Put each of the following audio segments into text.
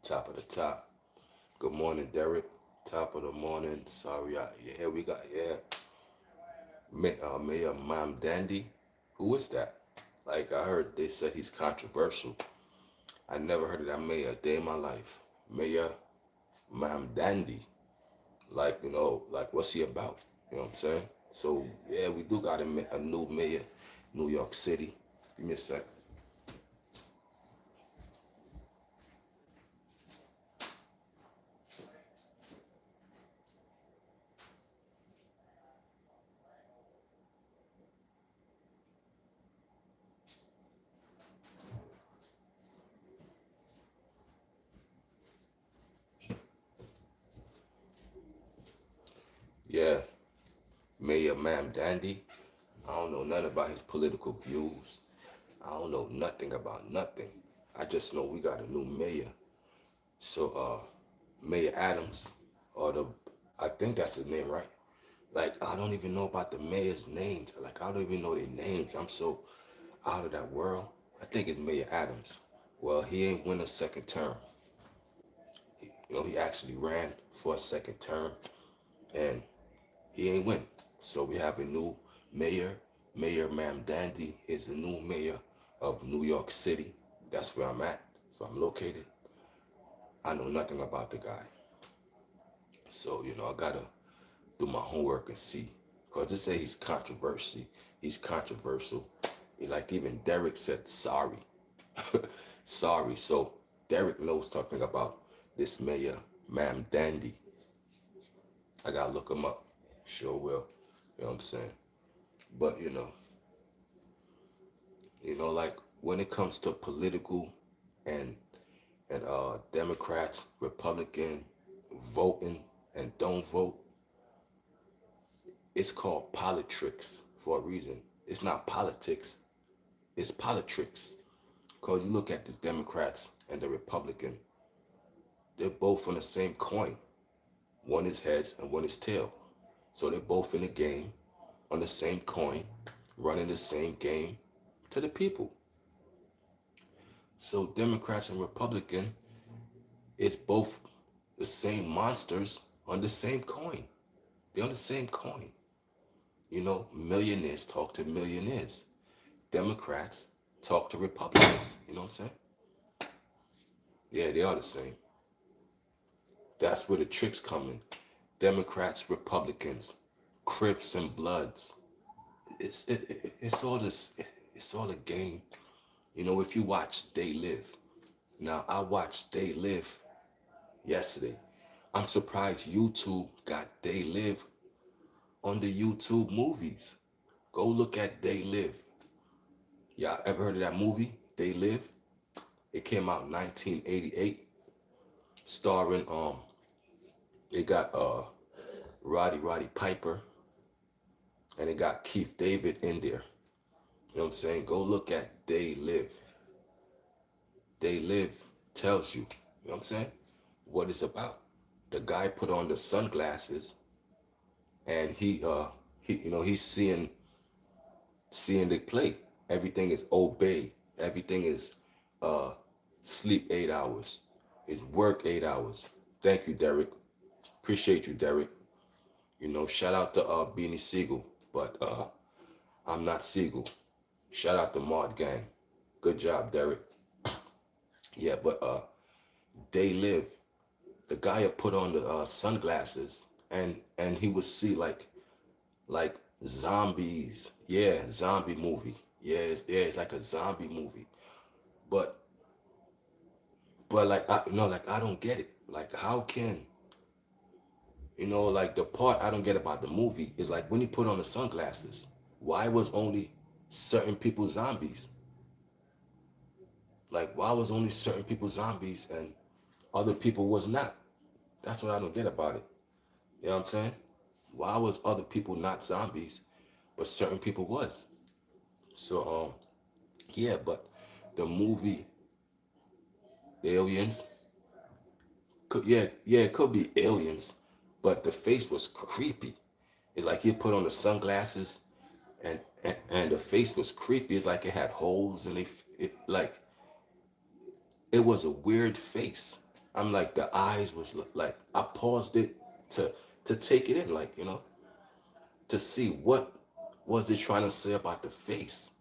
Top of the top. Good morning, Derek. Top of the morning. Sorry, yeah, we got Mayor Mam Dandy. Who is that? Like I heard they said he's controversial. I never heard of that mayor a day in my life. Mayor Mam Dandy. Like like what's he about? You know what I'm saying? So yeah, we do got a new mayor, New York City. Give me a sec. Yeah, Mayor Mam Dandy. I don't know nothing about his political views. I don't know nothing about nothing. I just know we got a new mayor. So Mayor Adams, or the I think that's his name, right? Like I don't even know about the mayor's names. Like I don't even know their names. I'm so out of that world. I think it's Mayor Adams. Well, he ain't win a second term. He actually ran for a second term and he ain't win. So we have a new mayor. Mayor Mam Dandy is the new mayor of New York City. That's where I'm at. That's where I'm located. I know nothing about the guy. So, I gotta do my homework and see. Because they say he's controversy. He's controversial. Like even Derek said sorry. Sorry. So Derek knows something about this mayor, Mam Dandy. I gotta look him up. Sure will. You know what I'm saying? But like when it comes to political and Democrats, Republican, voting and don't vote, it's called politics for a reason. It's not politics, it's politics. Because you look at the Democrats and the Republican, they're both on the same coin. One is heads and one is tail. So they're both in the game on the same coin, running the same game to the people. So Democrats and Republican, it's both the same monsters on the same coin. They're on the same coin. Millionaires talk to millionaires. Democrats talk to Republicans. You know what I'm saying? Yeah, they are the same. That's where the tricks come in. Democrats, Republicans, Crips and Bloods. It's all this. It's all a game. If you watch They Live. Now I watched They Live yesterday. I'm surprised YouTube got They Live on the YouTube movies. Go look at They Live. Y'all ever heard of that movie, They Live? It came out in 1988, starring it got Roddy Piper, and it got Keith David in there. You know what I'm saying? Go look at They Live. They Live tells you, you know what I'm saying, what it's about. The guy put on the sunglasses and he's seeing the play. Everything is obey. Everything is uh sleep 8 hours. It's work 8 hours. Thank you, Derek. Appreciate you, Derek. Shout out to Beanie Siegel, but I'm not Siegel. Shout out to Mod Gang. Good job, Derek. Yeah, but They Live. The guy had put on the sunglasses and he would see like zombies. Yeah, zombie movie. Yeah, it's like a zombie movie. But like like I don't get it. Like how can like the part I don't get about the movie is like when he put on the sunglasses, why was only certain people zombies? Like why was only certain people zombies and other people was not? That's what I don't get about it. You know what I'm saying? Why was other people not zombies, but certain people was? So yeah, but the movie Aliens, yeah, it could be aliens, but the face was creepy. It's like he put on the sunglasses, and the face was creepy. It's like it had holes, and it was a weird face. I'm like the eyes was like I paused it to to take it in, like to see what was it trying to say about the face.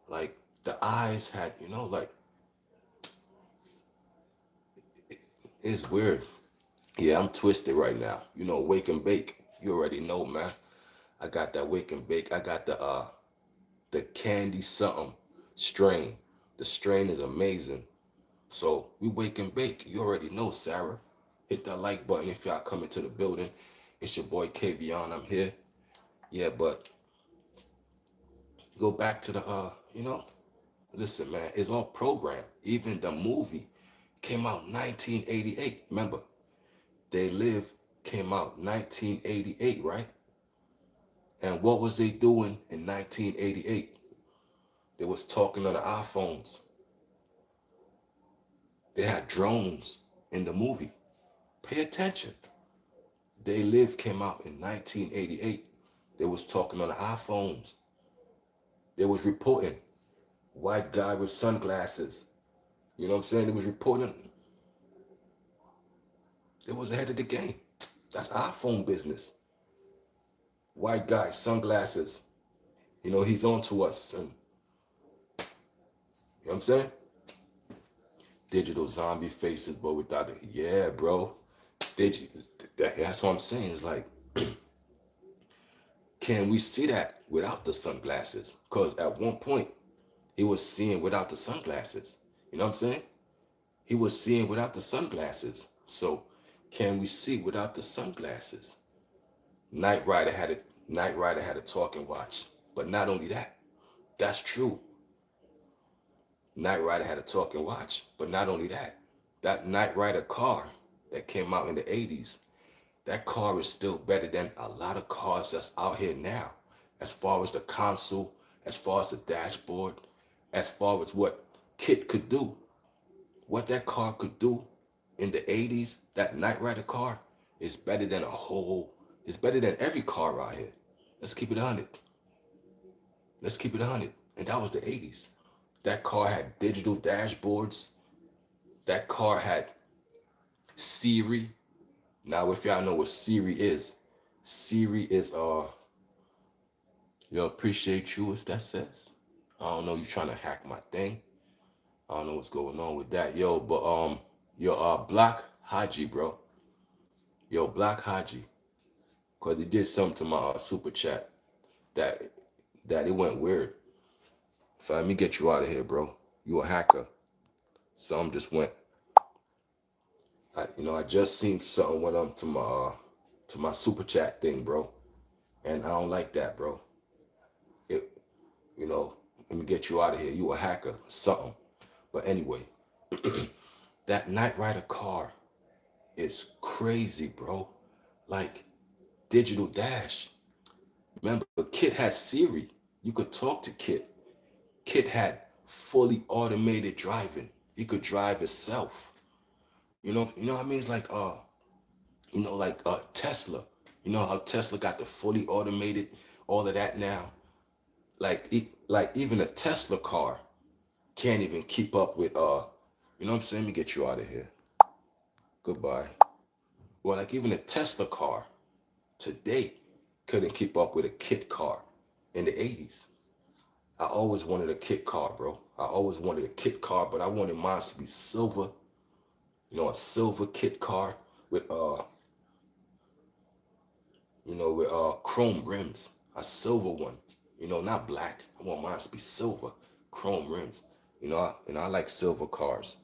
Like the eyes had, like it's weird. Yeah, I'm twisted right now. Wake and bake. You already know, man. I got that wake and bake. I got the candy something strain. The strain is amazing. So we wake and bake. You already know, Sarah. Hit that like button if y'all come into the building. It's your boy KVon. I'm here. Yeah, but go back to the listen, man, it's all programmed. Even the movie came out 1988. Remember, They Live came out 1988, right? And what was they doing in 1988? They was talking on the iPhones. They had drones in the movie. Pay attention. They Live came out in 1988. They was talking on the iPhones. They was reporting white guy with sunglasses. You know what I'm saying? They was reporting. They was ahead of the game. That's iPhone business. White guy, sunglasses. He's on to us. And you know what I'm saying? Digital zombie faces, but without it. Yeah, bro. That's what I'm saying. It's like, can we see that without the sunglasses? Because at one point, he was seeing without the sunglasses. You know what I'm saying? He was seeing without the sunglasses. So, can we see without the sunglasses? Knight Rider had a talking watch. But not only that, that's true. Knight Rider had a talking watch. But not only that, that Knight Rider car that came out in the 80s, that car is still better than a lot of cars that's out here now. As far as the console, as far as the dashboard, as far as what Kit could do. What that car could do in the 80s, that Knight Rider car is better than it's better than every car out here. Let's keep it 100. Let's keep it 100. And that was the 80s. That car had digital dashboards. That car had Siri. Now, if y'all know what Siri is yo, appreciate you, as that says. I don't know, you trying to hack my thing. I don't know what's going on with that. Yo, but Black Haji, bro. Yo, Black Haji. Cause he did something to my super chat that it went weird. So let me get you out of here, bro. You a hacker. Some just went. I just seen something went up to my super chat thing, bro. And I don't like that, bro. It, let me get you out of here. You a hacker, something. But anyway, that Knight Rider car is crazy, bro. Like digital dash. Remember, Kit had Siri. You could talk to Kit. Kit had fully automated driving. He could drive itself. What I mean? It's like Tesla. You know how Tesla got the fully automated, all of that now. Like even a Tesla car can't even keep up with you know what I'm saying? Let me get you out of here. Goodbye. Well, like even a Tesla car today couldn't keep up with a Kit car in the 80s. I always wanted a Kit car, bro. I always wanted a Kit car, but I wanted mine to be silver. A silver Kit car with chrome rims. A silver one. Not black. I want mine to be silver, chrome rims. I like silver cars.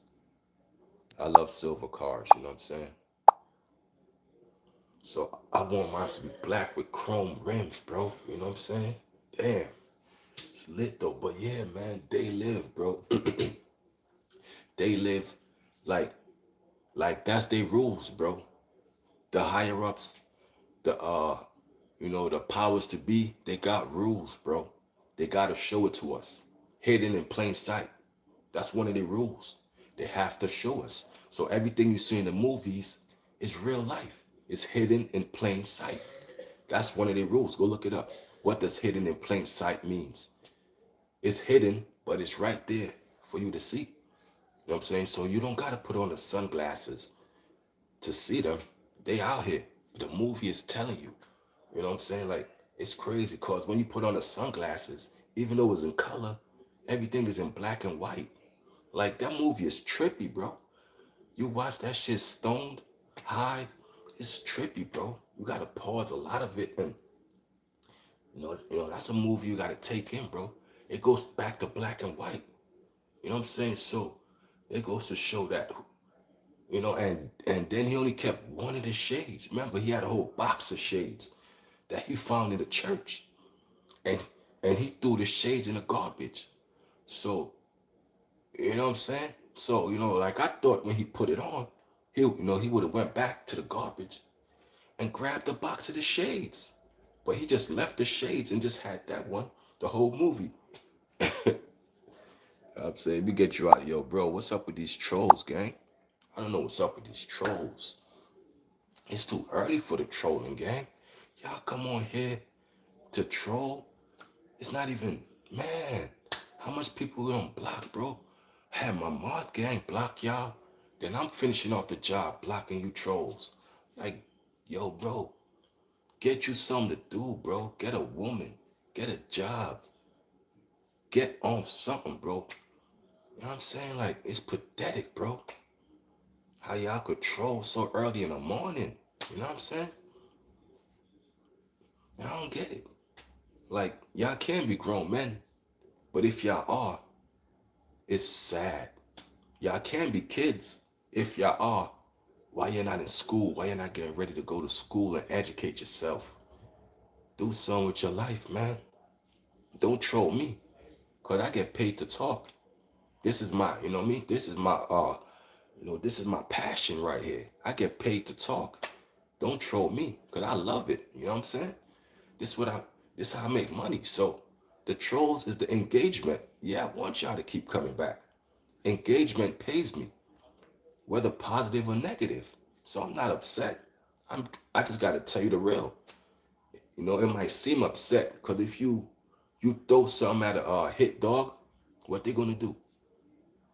I love silver cars, you know what I'm saying? So I want mine to be black with chrome rims, bro. You know what I'm saying? Damn. It's lit though. But yeah, man, They Live, bro. They live like that's their rules, bro. The higher ups, the powers to be, they got rules, bro. They gotta show it to us. Hidden in plain sight. That's one of their rules. They have to show us. So everything you see in the movies is real life. It's hidden in plain sight. That's one of their rules. Go look it up. What does hidden in plain sight means? It's hidden, but it's right there for you to see. You know what I'm saying? So you don't gotta put on the sunglasses to see them. They out here. The movie is telling you. You know what I'm saying? Like, it's crazy because when you put on the sunglasses, even though it's in color, everything is in black and white. Like, that movie is trippy, bro. You watch that shit stoned, high, it's trippy, bro. You gotta pause a lot of it, and that's a movie you gotta take in, bro. It goes back to black and white. You know what I'm saying? So it goes to show that, and then he only kept one of the shades. Remember, he had a whole box of shades that he found in the church, and he threw the shades in the garbage. So you know what I'm saying? So like I thought when he put it on, he would have went back to the garbage and grabbed the box of the shades, but he just left the shades and just had that one the whole movie. I'm saying, let me get you out of yo, bro. What's up with these trolls, gang? I don't know what's up with these trolls. It's too early for the trolling, gang. Y'all come on here to troll. It's not even, man. How much people we don't block, bro? I had my mod gang block y'all. Then I'm finishing off the job blocking you trolls. Like, yo, bro, get you something to do, bro. Get a woman. Get a job. Get on something, bro. You know what I'm saying? Like, it's pathetic, bro. How y'all could troll so early in the morning. You know what I'm saying? I don't get it. Like, y'all can be grown men, but if y'all are, it's sad. Y'all can be kids. If y'all are, why you're not in school? Why you're not getting ready to go to school and educate yourself? Do something with your life, man. Don't troll me, cause I get paid to talk. This is my, you know what I mean? This is my passion right here. I get paid to talk. Don't troll me, cause I love it. You know what I'm saying? This what I this is how I make money. So the trolls is the engagement. Yeah, I want y'all to keep coming back. Engagement pays me, whether positive or negative. So I'm not upset. I just gotta tell you the real. It might seem upset because if you throw something at a hit dog, what they gonna do?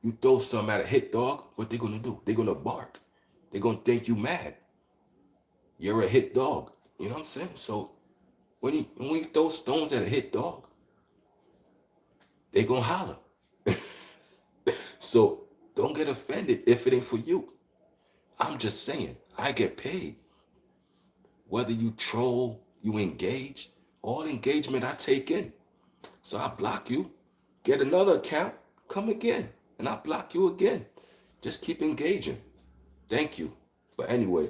You throw something at a hit dog, what they gonna do? They gonna bark. They gonna think you mad. You're a hit dog. You know what I'm saying? So when you throw stones at a hit dog, they gonna holler. So don't get offended if it ain't for you. I'm just saying, I get paid. Whether you troll, you engage, all engagement I take in. So I block you, get another account, come again, and I block you again. Just keep engaging. Thank you. But anyway,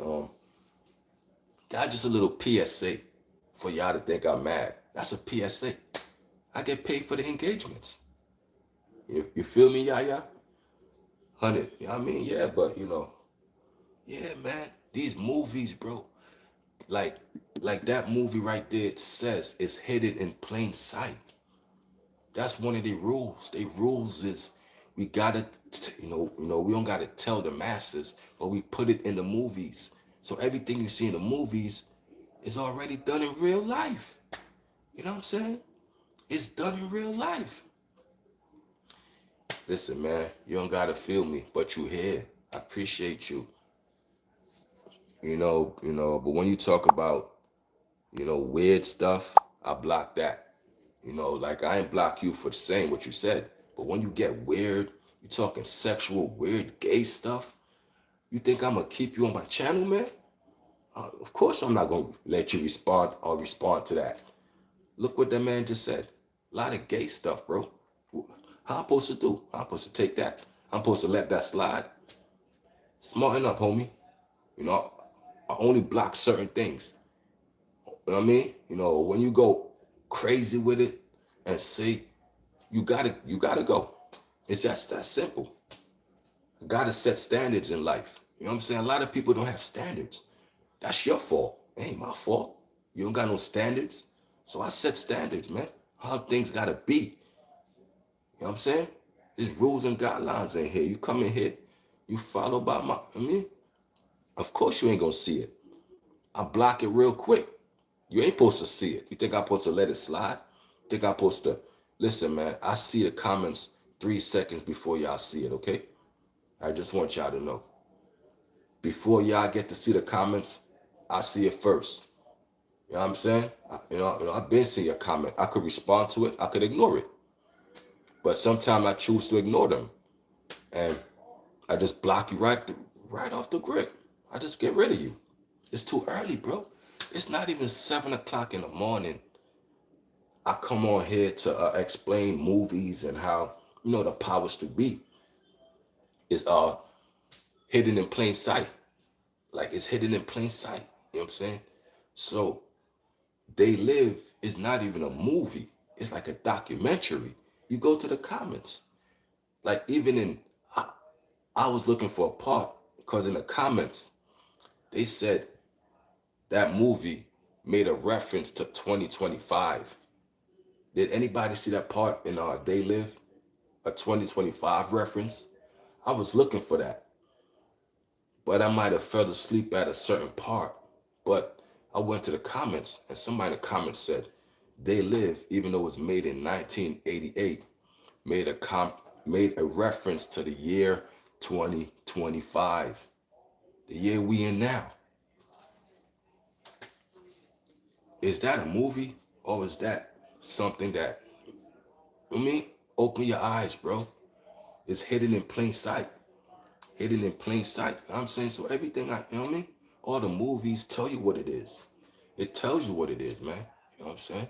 that's just a little PSA for y'all to think I'm mad. That's a PSA. I get paid for the engagements. You feel me, Yaya? 100. You know what I mean? Yeah, but yeah, man. These movies, bro. Like, like that movie right there, it says it's hidden in plain sight. That's one of the rules. The rules is we gotta, we don't gotta tell the masses, but we put it in the movies. So everything you see in the movies is already done in real life. You know what I'm saying? It's done in real life. Listen, man, you don't gotta feel me, but you here. I appreciate you. But when you talk about, weird stuff, I block that. Like I ain't block you for saying what you said. But when you get weird, you talking sexual, weird, gay stuff, you think I'm gonna keep you on my channel, man? Of course I'm not gonna let you respond to that. Look what that man just said. A lot of gay stuff, bro. How I'm supposed to do? I'm supposed to take that. I'm supposed to let that slide. Smarten up, homie. You know, I only block certain things. You know what I mean? When you go crazy with it and say you gotta go. It's just that simple. You gotta set standards in life. You know what I'm saying? A lot of people don't have standards. That's your fault. It ain't my fault. You don't got no standards. So I set standards, man. How things gotta be. You know what I'm saying? There's rules and guidelines in here. You come in here, you follow by of course you ain't gonna see it. I block it real quick. You ain't supposed to see it. You think I'm supposed to let it slide? Think I'm supposed to listen, man? I see the comments 3 seconds before y'all see it, okay? I just want y'all to know. Before y'all get to see the comments, I see it first. You know what I'm saying? I've been seeing your comment. I could respond to it. I could ignore it. But sometimes I choose to ignore them. And I just block you right off the grip. I just get rid of you. It's too early, bro. It's not even 7 o'clock in the morning. I come on here to explain movies and how, the powers to be is hidden in plain sight. Like, it's hidden in plain sight. You know what I'm saying? So They Live is not even a movie. It's like a documentary. You go to the comments. Like, even I was looking for a part because in the comments they said that movie made a reference to 2025. Did anybody see that part in They Live? A 2025 reference? I was looking for that, but I might have fell asleep at a certain part. But I went to the comments, and somebody in the comments said, They Live, even though it was made in 1988, made made a reference to the year 2025, the year we in now. Is that a movie, or is that something that, open your eyes, bro. It's hidden in plain sight. Hidden in plain sight. You know what I'm saying? So everything all the movies tell you what it is. It tells you what it is, man. You know what I'm saying?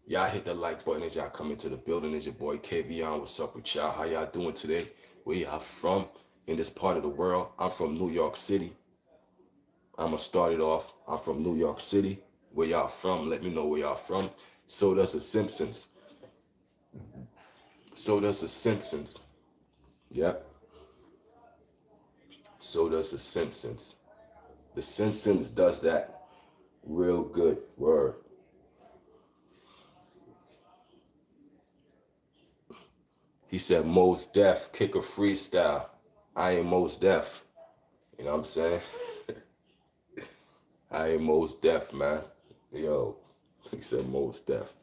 Y'all hit the like button as y'all come into the building. It's your boy KVon. What's up with y'all? How y'all doing today? Where y'all from in this part of the world? I'm from New York City. I'm gonna start it off. I'm from New York City. Where y'all from? Let me know where y'all from. So does the Simpsons. So does the Simpsons. Yep. So does the Simpsons. The Simpsons does that real good. Word. He said, Mos Def, kick a freestyle. I am Mos Def. You know what I'm saying? I am Mos Def, man. Yo, he said Mos Def.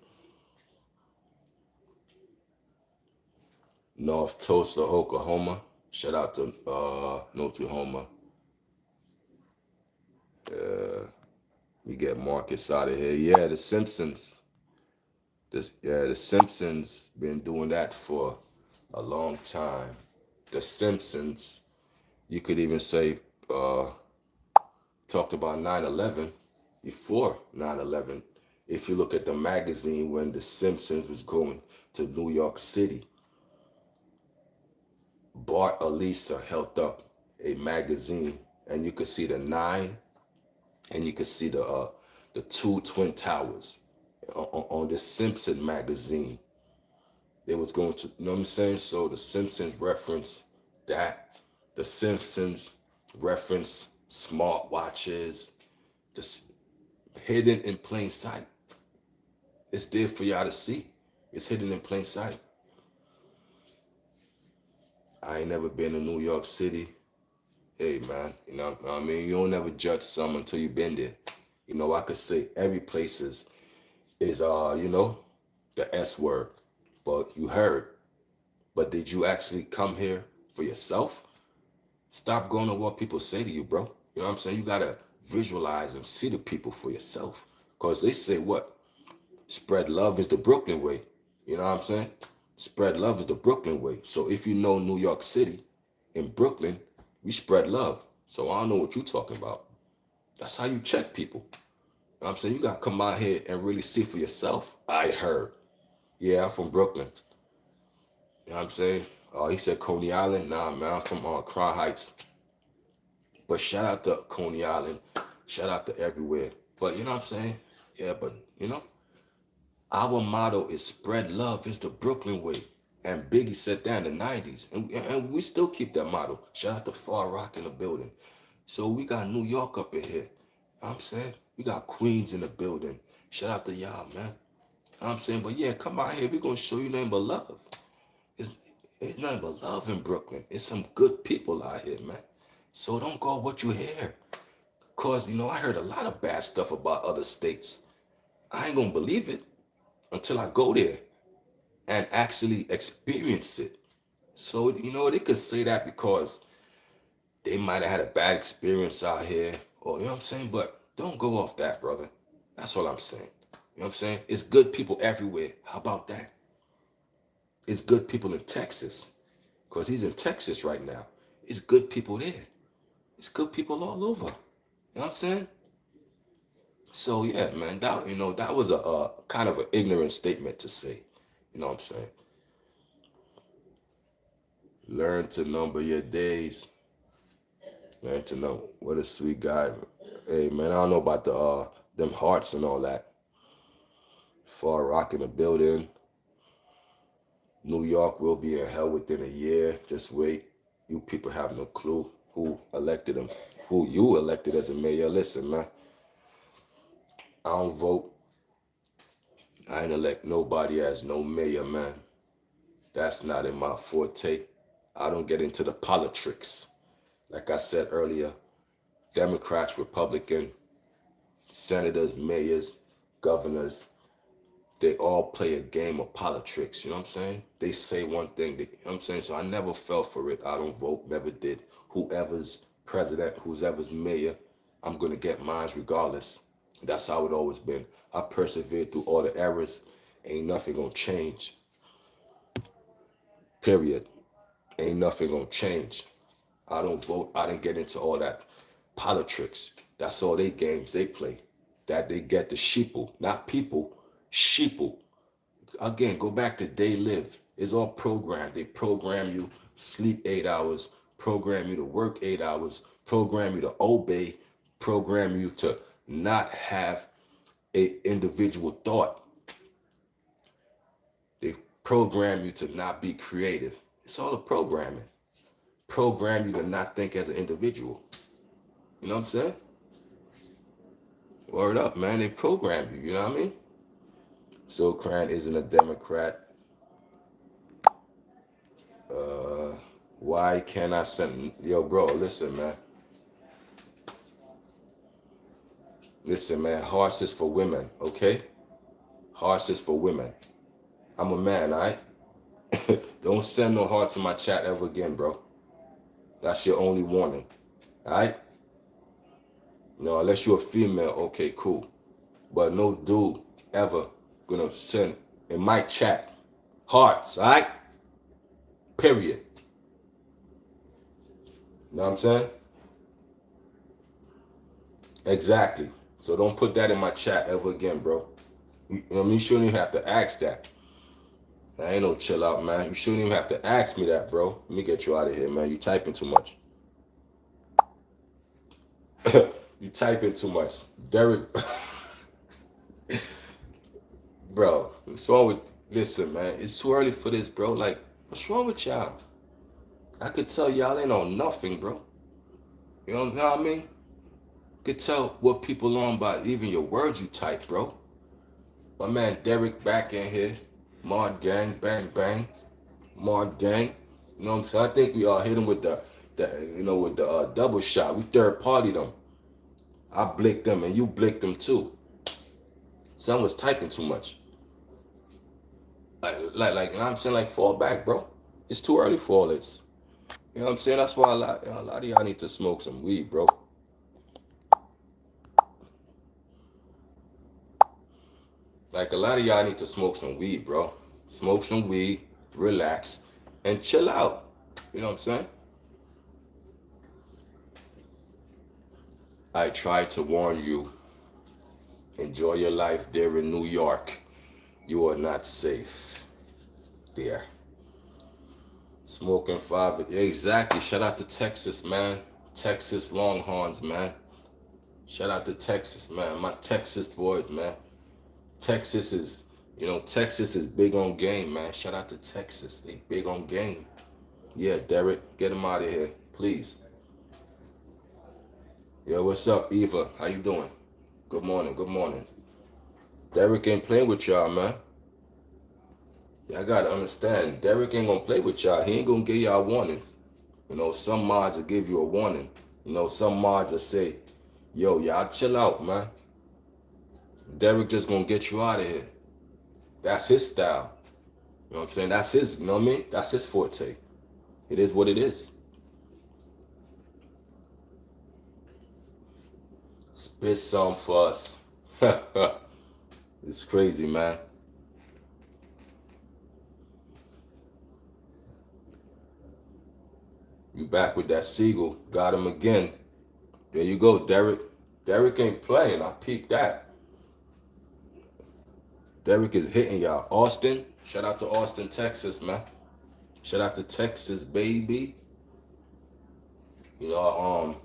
North Tulsa, Oklahoma. Shout out to Oklahoma. We get Marcus out of here. Yeah, the Simpsons. The Simpsons been doing that for a long time. The Simpsons, you could even say, talked about 9/11 before 9/11. If you look at the magazine when the Simpsons was going to New York City, Bart Elisa held up a magazine, and you could see the 9, and you could see the two twin towers on the Simpson magazine. They was going to, you know what I'm saying? So the Simpsons reference that. The Simpsons reference smartwatches, just hidden in plain sight. It's there for y'all to see. It's hidden in plain sight. I ain't never been to New York City. Hey, man, what I mean? You don't never judge someone until you've been there. I could say every place is the S word, but you heard. But did you actually come here for yourself? Stop going to what people say to you, bro. You know what I'm saying? You gotta visualize and see the people for yourself. Cause they say what? Spread love is the Brooklyn way. You know what I'm saying? Spread love is the Brooklyn way. So if you know New York City, in Brooklyn, we spread love. So I don't know what you're talking about. That's how you check people. You know what I'm saying? You gotta come out here and really see for yourself. I heard. Yeah, I'm from Brooklyn. You know what I'm saying? He said Coney Island. Nah, man, I'm from Crown Heights. But shout out to Coney Island. Shout out to everywhere. But you know what I'm saying? Yeah, but our motto is spread love is the Brooklyn way. And Biggie said that in the 90s. And we still keep that motto. Shout out to Far Rock in the building. So we got New York up in here. You know what I'm saying? We got Queens in the building. Shout out to y'all, man. You know what I'm saying? But yeah, come out here. We're going to show you nothing but love. It's nothing but love in Brooklyn. It's some good people out here, man. So don't go what you hear. Cause I heard a lot of bad stuff about other states. I ain't gonna believe it until I go there and actually experience it. So they could say that because They might have had a bad experience out here, or you know what I'm saying? But don't go off that, brother. That's all I'm saying. You know what I'm saying? It's good people everywhere. How about that? It's good people in Texas, because he's in Texas right now. It's good people there. It's good people all over. You know what I'm saying? So yeah, man, that was a kind of an ignorant statement to say. You know what I'm saying? Learn to number your days. Learn to know what a sweet guy. Hey man, I don't know about the them hearts and all that. Far Rock in the building. New York will be in hell within a year. Just wait. You people have no clue who elected him, who you elected as a mayor. Listen, man, I don't vote. I ain't elect nobody as no mayor, man. That's not in my forte. I don't get into the politics. Like I said earlier, Democrats, Republican, senators, mayors, governors, they all play a game of politics. You know what I'm saying? They say one thing, you know what I'm saying? So I never fell for it. I don't vote, never did. Whoever's president, whoever's mayor, I'm going to get mine regardless. That's how it always been. I persevered through all the errors. Ain't nothing going to change. Period. Ain't nothing going to change. I don't vote. I didn't get into all that politics. That's all they games they play. That they get the sheeple, not people, sheeple. Again, go back to they live. It's all programmed. They program you sleep 8 hours, program you to work 8 hours, program you to obey, program you to not have a individual thought. They program you to not be creative. It's all a programming. Program you to not think as an individual. You know what I'm saying? Word up, man. They program you. You know what I mean? So Cran isn't a Democrat. Why can't I send? Yo, bro, listen, man. Listen, man. Hearts is for women, okay? Hearts is for women. I'm a man, all right? Don't send no hearts in my chat ever again, bro. That's your only warning, all right? No, unless you're a female, okay, cool. But no dude ever gonna send in my chat hearts, all right? Period. You know what I'm saying? Exactly. So don't put that in my chat ever again, bro. You shouldn't even have to ask that. I ain't no chill out, man. You shouldn't even have to ask me that, bro. Let me get you out of here, man. You typing too much. You typing too much. Derek, bro, what's wrong with, listen, man, it's too early for this, bro. Like, what's wrong with y'all? I could tell y'all ain't on nothing, bro. You know what I mean? Could tell what people on by even your words you type, bro. My man Derek back in here. Mod gang, bang, bang. Mod gang. You know what I'm saying? I think we all hit him with the double shot. We third party them. I blicked them and you blicked them too. Someone's typing too much. Like, you know what I'm saying? Like, fall back, bro. It's too early for all this. You know what I'm saying? That's why a lot of y'all need to smoke some weed, bro. Like, a lot of y'all need to smoke some weed, bro. Smoke some weed, relax, and chill out. You know what I'm saying? I tried to warn you. Enjoy your life there in New York. You are not safe there. Smoking five. Yeah, exactly. Shout out to Texas, man. Texas Longhorns, man. Shout out to Texas, man. My Texas boys, man. Texas is, Texas is big on game, man. Shout out to Texas. They big on game. Yeah, Derek, get him out of here, please. Yo, what's up, Eva? How you doing? Good morning, good morning. Derek ain't playing with y'all, man. Y'all gotta understand, Derek ain't gonna play with y'all. He ain't gonna give y'all warnings. Some mods will give you a warning. Some mods will say, yo, y'all chill out, man. Derek just gonna get you out of here. That's his style. You know what I'm saying? That's his, you know what I mean? That's his forte. It is what it is. Spit some for us. It's crazy, man. You back with that Siegel. Got him again. There you go, Derek. Derek ain't playing. I peeped that. Derek is hitting y'all. Austin. Shout out to Austin, Texas, man. Shout out to Texas, baby. You know,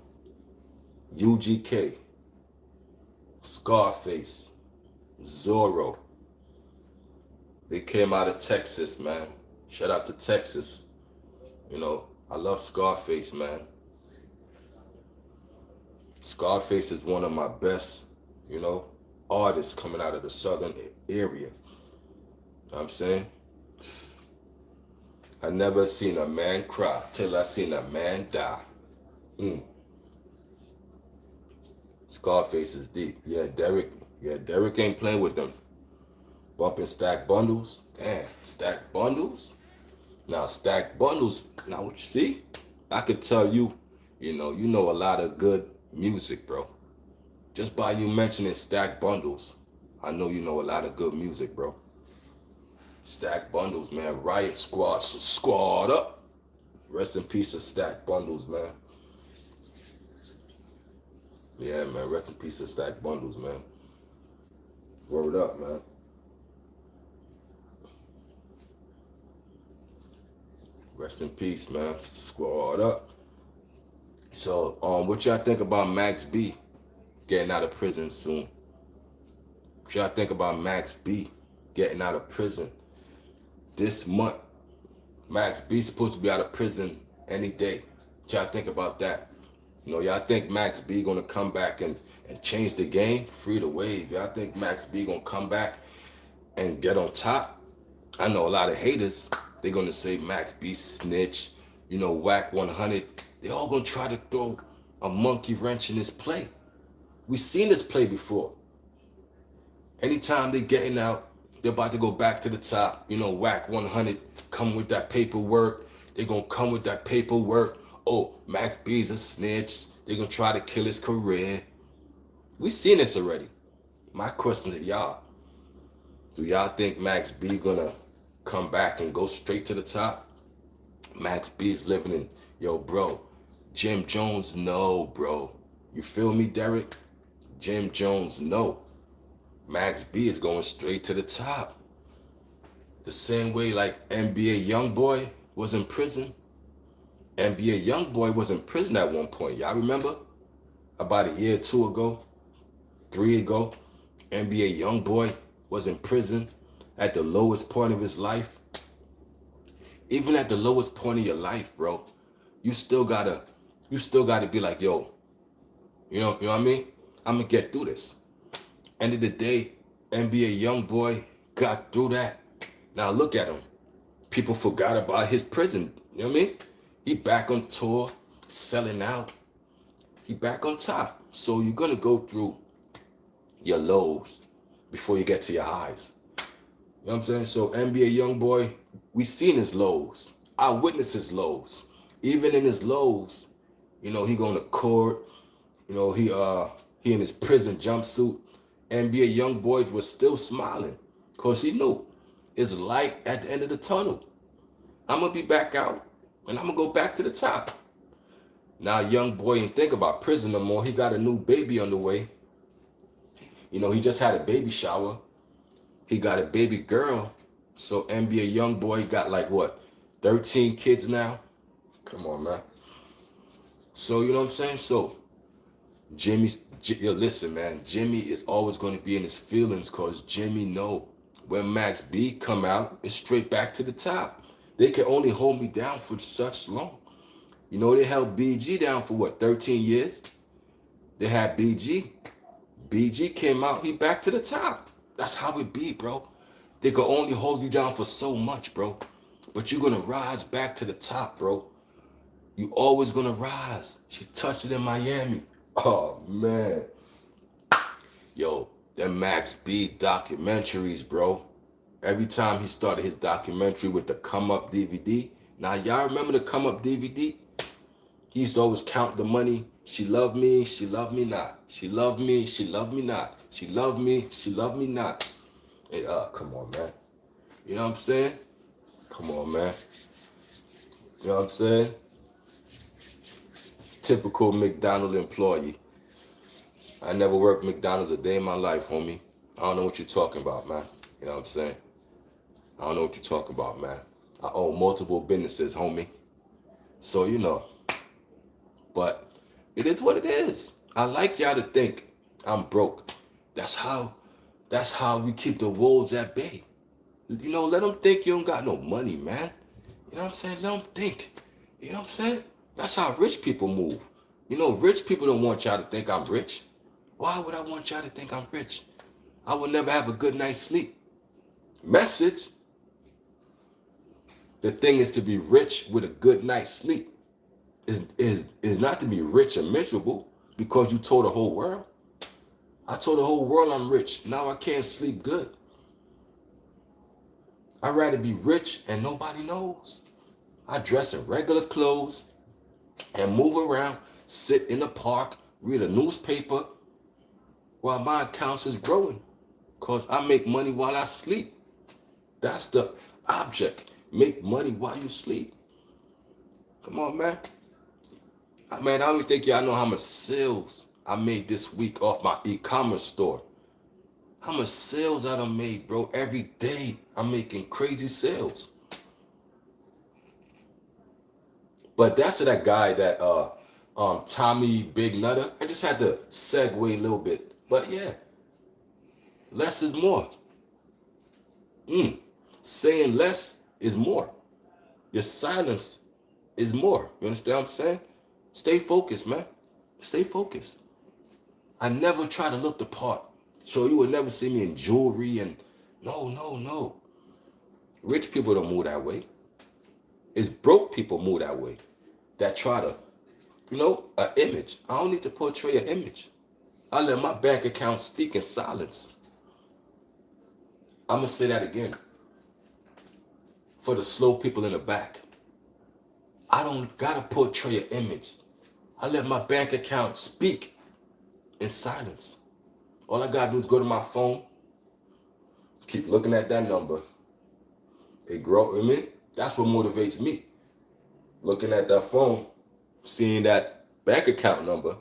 UGK, Scarface, Zorro. They came out of Texas, man. Shout out to Texas. You know, I love Scarface, man. Scarface is one of my best, you know, artists coming out of the southern area. You know what I'm saying? I never seen a man cry till I seen a man die. Mm. Scarface is deep. Yeah, Derek. Yeah, Derek ain't playing with them. Bumping stack bundles. Damn, stack bundles. Now stack bundles. Now what you see? I could tell you, you know a lot of good music, bro. Just by you mentioning stack bundles, I know you know a lot of good music, bro. Stack bundles, man. Riot squad up. Rest in peace of stack bundles, man. Yeah, man. Rest in peace of stack bundles, man. Word up, man. Rest in peace, man. Squad up. So, what y'all think about Max B getting out of prison soon? What y'all think about Max B getting out of prison this month? Max B supposed to be out of prison any day. What y'all think about that? You know, y'all think Max B gonna come back and change the game? Free the wave. Y'all think Max B gonna come back and get on top? I know a lot of haters, they're gonna say Max B snitch, you know, whack 100. They all gonna try to throw a monkey wrench in this play. We seen this play before. Anytime they getting out, they're about to go back to the top. You know, whack 100, come with that paperwork. They're gonna come with that paperwork. Oh, Max B's a snitch. They're gonna try to kill his career. We seen this already. My question to y'all, do y'all think Max B gonna come back and go straight to the top? Max B is living in, yo, bro, Jim Jones, no, bro. You feel me, Derek? Jim Jones, no. Max B is going straight to the top. The same way like NBA Youngboy was in prison. NBA Youngboy was in prison at one point. Y'all remember? About a year or two ago, 3 ago, NBA Youngboy was in prison at the lowest point of his life. Even at the lowest point of your life, bro, you still gotta be like, yo, you know what I mean? I'm gonna get through this. End of the day, NBA Youngboy got through that. Now look at him. People forgot about his prison. You know what I mean? He back on tour, selling out. He back on top. So you're gonna go through your lows before you get to your highs. You know what I'm saying? So NBA Youngboy, we seen his lows. I witnessed his lows. Even in his lows, you know, he going to court. You know, he in his prison jumpsuit. NBA Youngboy was still smiling because he knew it's light at the end of the tunnel. I'm gonna be back out and I'm gonna go back to the top. Now Youngboy ain't think about prison no more. He got a new baby on the way. You know, he just had a baby shower. He got a baby girl. So NBA Youngboy got like what, 13 kids now? Come on, man. So you know what I'm saying? So listen, man, Jimmy is always going to be in his feelings because Jimmy know when Max B come out, it's straight back to the top. They can only hold me down for such long. You know, they held BG down for what, 13 years? They had BG. BG came out, he back to the top. That's how it be, bro. They can only hold you down for so much, bro. But you're gonna rise back to the top, bro. You always gonna rise. She touched it in Miami. Oh, man. Yo, them Max B documentaries, bro. Every time he started his documentary with the Come Up DVD. Now, y'all remember the Come Up DVD? He used to always count the money. She loved me, she loved me not. She loved me, she loved me not. She loved me, she loved me not. Hey, come on, man. You know what I'm saying? Come on, man. You know what I'm saying? Typical McDonald's employee. I never worked McDonald's a day in my life, homie. I don't know what you're talking about, man. You know what I'm saying? I don't know what you're talking about, man. I own multiple businesses, homie. So, but it is what it is. I like y'all to think I'm broke. That's how we keep the wolves at bay. Let them think you don't got no money, man. You know what I'm saying? Let them think. You know what I'm saying? That's how rich people move. Rich people don't want y'all to think I'm rich. Why would I want y'all to think I'm rich? I would never have a good night's sleep. Message. The thing is to be rich with a good night's sleep. Is not to be rich and miserable because you told the whole world. I told the whole world I'm rich. Now I can't sleep good. I'd rather be rich and nobody knows. I dress in regular clothes and move around, sit in the park, read a newspaper while my accounts is growing. Because I make money while I sleep. That's the object. Make money while you sleep. Come on, man. Man, I don't even think y'all know how much sales I made this week off my e-commerce store. How much sales I done made, bro. Every day I'm making crazy sales. But that's to that guy that Tommy Big Nutter. I just had to segue a little bit. But yeah, less is more. Saying less is more. Your silence is more. You understand what I'm saying? Stay focused, man. Stay focused. I never try to look the part. So you would never see me in jewelry and no. Rich people don't move that way. It's broke people move that way. That try to, an image. I don't need to portray an image. I let my bank account speak in silence. I'm going to say that again. For the slow people in the back. I don't got to portray an image. I let my bank account speak in silence. All I got to do is go to my phone, keep looking at that number. It grow, I mean, that's what motivates me. Looking at that phone, seeing that bank account number,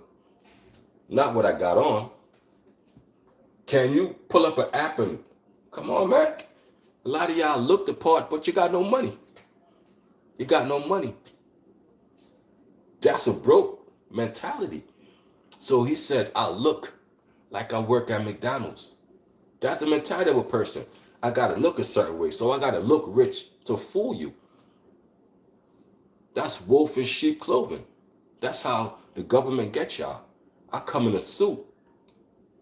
not what I got on. Can you pull up an app and, come on, man. A lot of y'all look the part, but you got no money. You got no money. That's a broke mentality. So he said, I look like I work at McDonald's. That's the mentality of a person. I got to look a certain way. So I got to look rich to fool you. That's wolf in sheep clothing. That's how the government gets y'all. I come in a suit.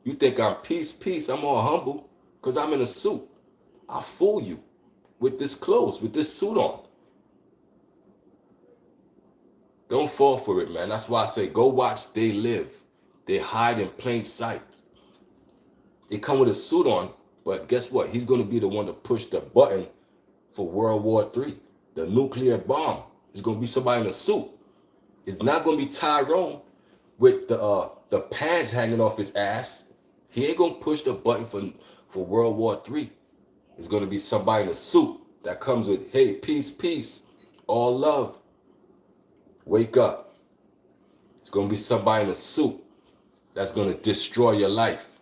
You think I'm peace. I'm all humble because I'm in a suit. I fool you with this clothes, with this suit on. Don't fall for it, man. That's why I say go watch They Live. They hide in plain sight. They come with a suit on, but guess what? He's going to be the one to push the button for World War III. The nuclear bomb. It's going to be somebody in a suit. It's not going to be Tyrone with the pants hanging off his ass. He ain't going to push the button for World War III. It's going to be somebody in a suit that comes with, hey, peace, all love. Wake up. It's going to be somebody in a suit that's going to destroy your life.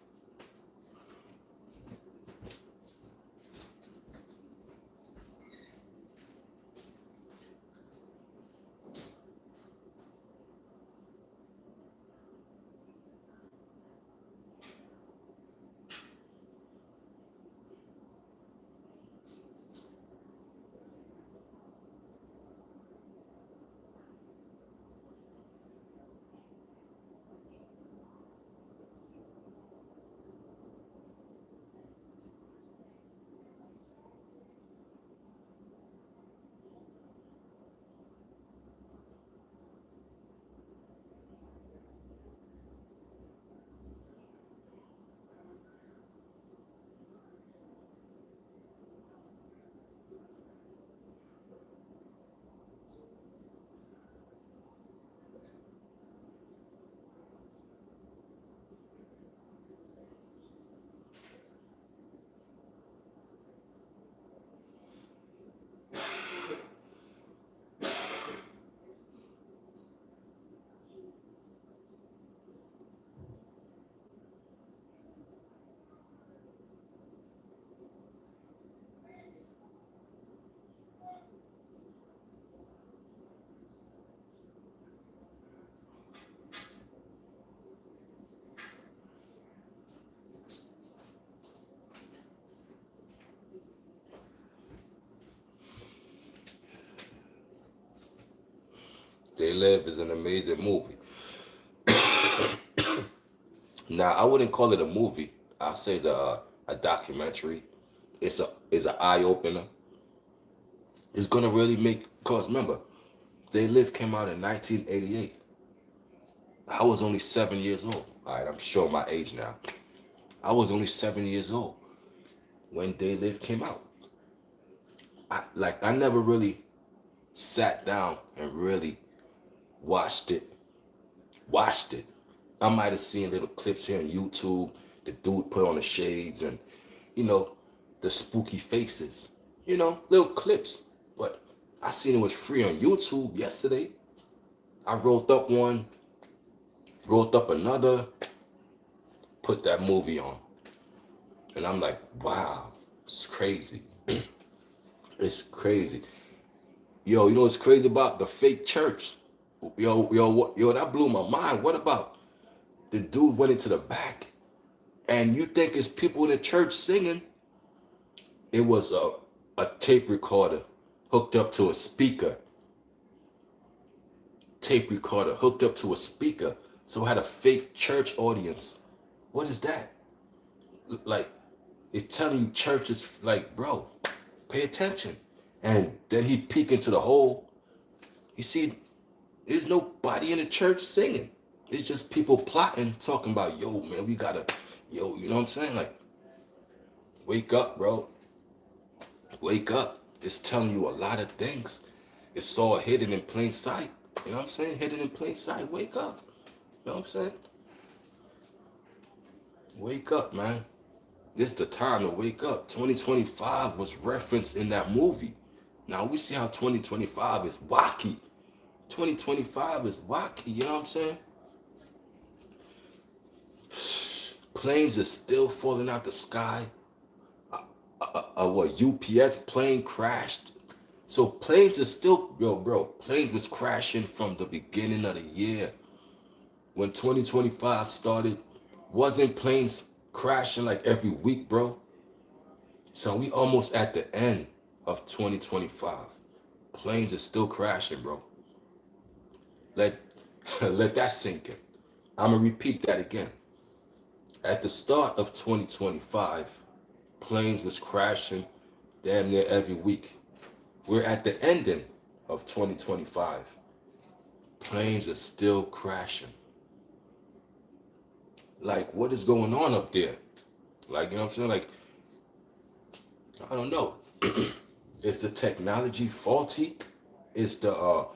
They Live is an amazing movie. Now, I wouldn't call it a movie. I'll say a documentary. It's an eye opener. It's gonna really make. Cause remember, They Live came out in 1988. I was only 7 years old. All right, I'm showing my age now. I was only 7 years old when They Live came out. I never really sat down and really watched it. Watched it. I might have seen little clips here on YouTube. The dude put on the shades and, you know, the spooky faces. Little clips. But I seen it was free on YouTube yesterday. I rolled up one, rolled up another, put that movie on. And I'm like, wow, it's crazy. It's crazy. Yo, you know what's crazy about the fake church? Yo, that blew my mind. What about the dude went into the back and you think it's people in the church singing? It was a tape recorder hooked up to a speaker. Tape recorder hooked up to a speaker. So it had a fake church audience. What is that? Like, it's telling you church is like, bro, pay attention. And then he peek into the hole. You see, there's nobody in the church singing. It's just people plotting, talking about, yo, man, we gotta, yo, you know what I'm saying? Like, wake up, bro. Wake up. It's telling you a lot of things. It's all hidden in plain sight. You know what I'm saying? Hidden in plain sight. Wake up. You know what I'm saying? Wake up, man. This the time to wake up. 2025 was referenced in that movie. Now we see how 2025 is wacky. 2025 is wacky, you know what I'm saying? Planes are still falling out the sky. What UPS plane crashed. So planes are still, yo, bro, planes was crashing from the beginning of the year. When 2025 started, wasn't planes crashing like every week, bro? So we almost at the end of 2025. Planes are still crashing, bro. Let let that sink in. I'm gonna repeat that again. At the start of 2025, planes was crashing damn near every week. We're at the ending of 2025. Planes are still crashing. Like, what is going on up there? Like, you know what I'm saying? Like, I don't know. Is the technology faulty? Is the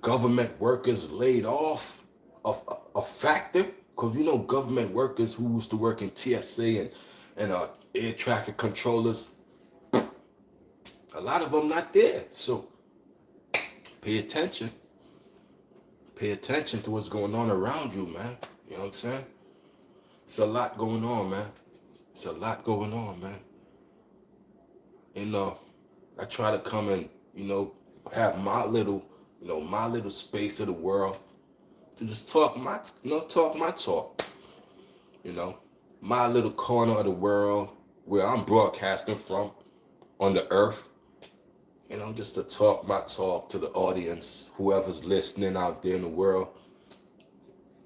government workers laid off a factor? Because you know government workers who used to work in TSA and air traffic controllers, a lot of them not there. So pay attention. Pay attention to what's going on around you, man. You know what I'm saying? It's a lot going on, man. It's a lot going on, man. I try to come and, have my little, my little space of the world to just talk talk my talk. You know, my little corner of the world where I'm broadcasting from on the earth. Just to talk my talk to the audience, whoever's listening out there in the world,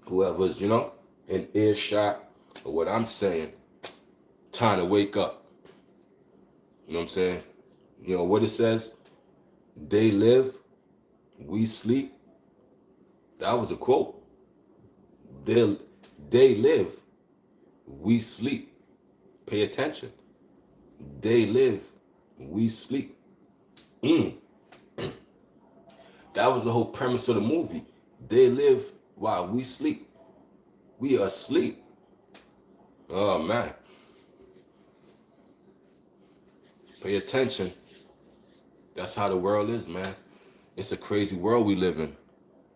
whoever's, in earshot of what I'm saying, time to wake up. You know what I'm saying? You know what it says? They live, we sleep. That was a quote. They live, we sleep. Pay attention. They live, we sleep. That was the whole premise of the movie. They live while we sleep. We are asleep. Oh man. Pay attention. That's how the world is, man. It's a crazy world we live in.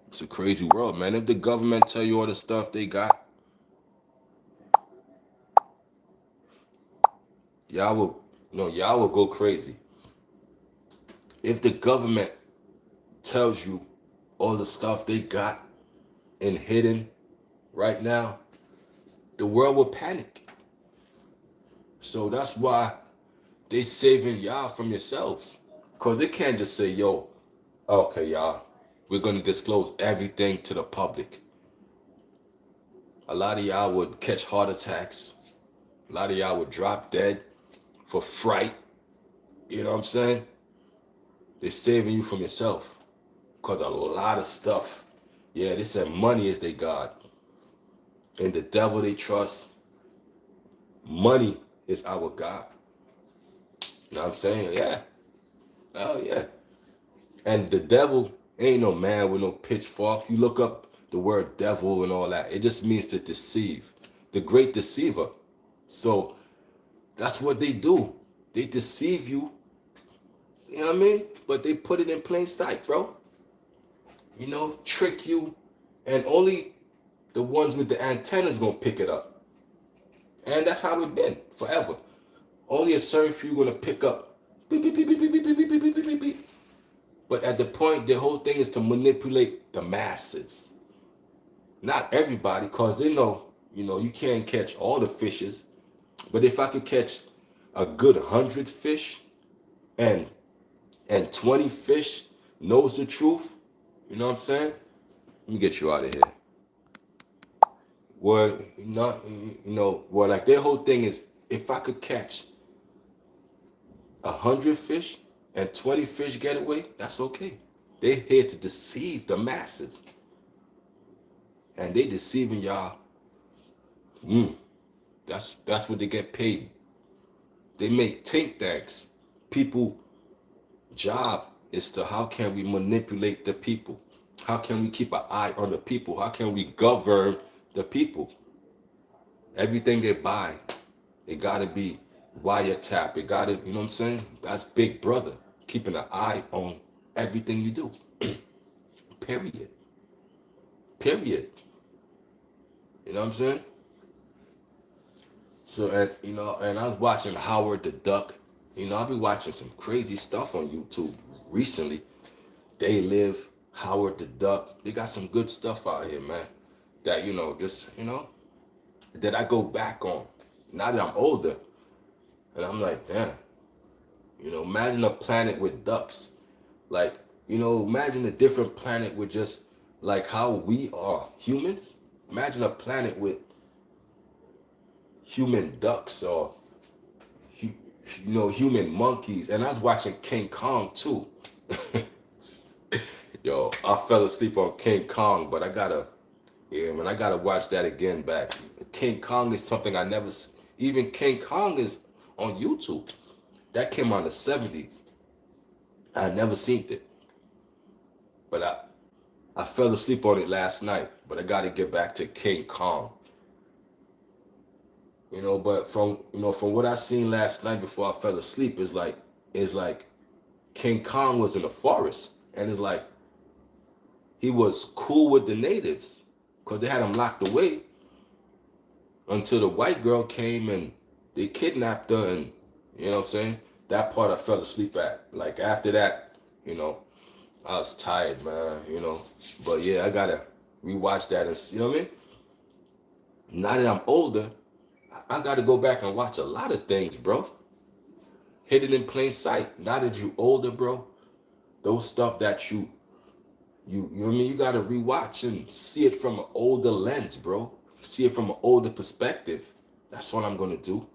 It's a crazy world, man. If the government tell you all the stuff they got, y'all will go crazy. If the government tells you all the stuff they got and hidden right now, the world will panic. So that's why they saving y'all from yourselves. Cause they can't just say, yo, okay, y'all. We're going to disclose everything to the public. A lot of y'all would catch heart attacks. A lot of y'all would drop dead for fright. You know what I'm saying? They're saving you from yourself. Because a lot of stuff, yeah, they said money is their God. And the devil they trust, money is our God. You know what I'm saying? Yeah. Oh, yeah. And the devil ain't no man with no pitchfork. You look up the word devil and all that. It just means to deceive. The great deceiver. So that's what they do. They deceive you. You know what I mean? But they put it in plain sight, bro. You know, trick you. And only the ones with the antennas gonna pick it up. And that's how it's been forever. Only a certain few gonna pick up. Beep, beep, beep, beep, beep, beep, beep, beep, beep, beep, beep. But at the point, the whole thing is to manipulate the masses. Not everybody, because they know, you can't catch all the fishes. But if I could catch a good 100 fish and 20 fish knows the truth, you know what I'm saying? Let me get you out of here. Well, well, like their whole thing is if I could catch 100 fish and 20 fish get away, that's okay. They're here to deceive the masses. And they deceiving y'all. That's what they get paid. They make think tanks. People job is to how can we manipulate the people? How can we keep an eye on the people? How can we govern the people? Everything they buy, it gotta be wiretap. It gotta, you know what I'm saying? That's Big Brother, keeping an eye on everything you do. Period. Period. You know what I'm saying? So, and I was watching Howard the Duck. I've been watching some crazy stuff on YouTube recently. They Live, Howard the Duck. They got some good stuff out here, man. That, that I go back on. Now that I'm older. And I'm like, damn. Imagine a planet with ducks. Like, imagine a different planet with just like how we are humans. Imagine a planet with human ducks or human monkeys. And I was watching King Kong too. Yo, I fell asleep on King Kong, but I gotta watch that again back. King Kong is something I never. Even King Kong is on YouTube. That came out in the 70s. I never seen it, but I fell asleep on it last night. But I gotta get back to King Kong. But from what I seen last night before I fell asleep is like King Kong was in the forest and it's like he was cool with the natives because they had him locked away until the white girl came and they kidnapped her, and you know what I'm saying? That part I fell asleep at. Like after that, I was tired, man, But yeah, I gotta rewatch that and you know what I mean? Now that I'm older, I gotta go back and watch a lot of things, bro. Hidden in plain sight. Now that you older, bro, those stuff that you know what I mean? You gotta rewatch and see it from an older lens, bro. See it from an older perspective. That's what I'm gonna do.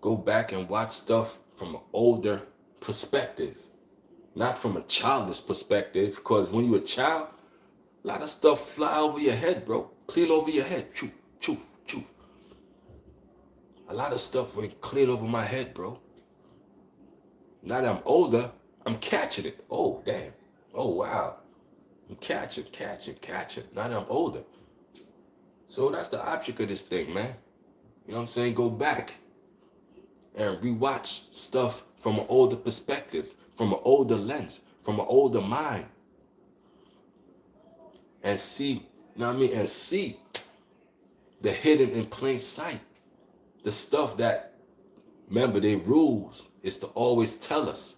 Go back and watch stuff from an older perspective, not from a childish perspective. Because when you're a child, a lot of stuff fly over your head, bro. Clean over your head. Choo, choo, choo. A lot of stuff went clean over my head, bro. Now that I'm older, I'm catching it. Oh, damn. Oh, wow. I'm catching. Now that I'm older. So that's the object of this thing, man. You know what I'm saying? Go back and rewatch stuff from an older perspective, from an older lens, from an older mind. And see, you know what I mean? And see the hidden in plain sight. The stuff that, remember, their rules is to always tell us.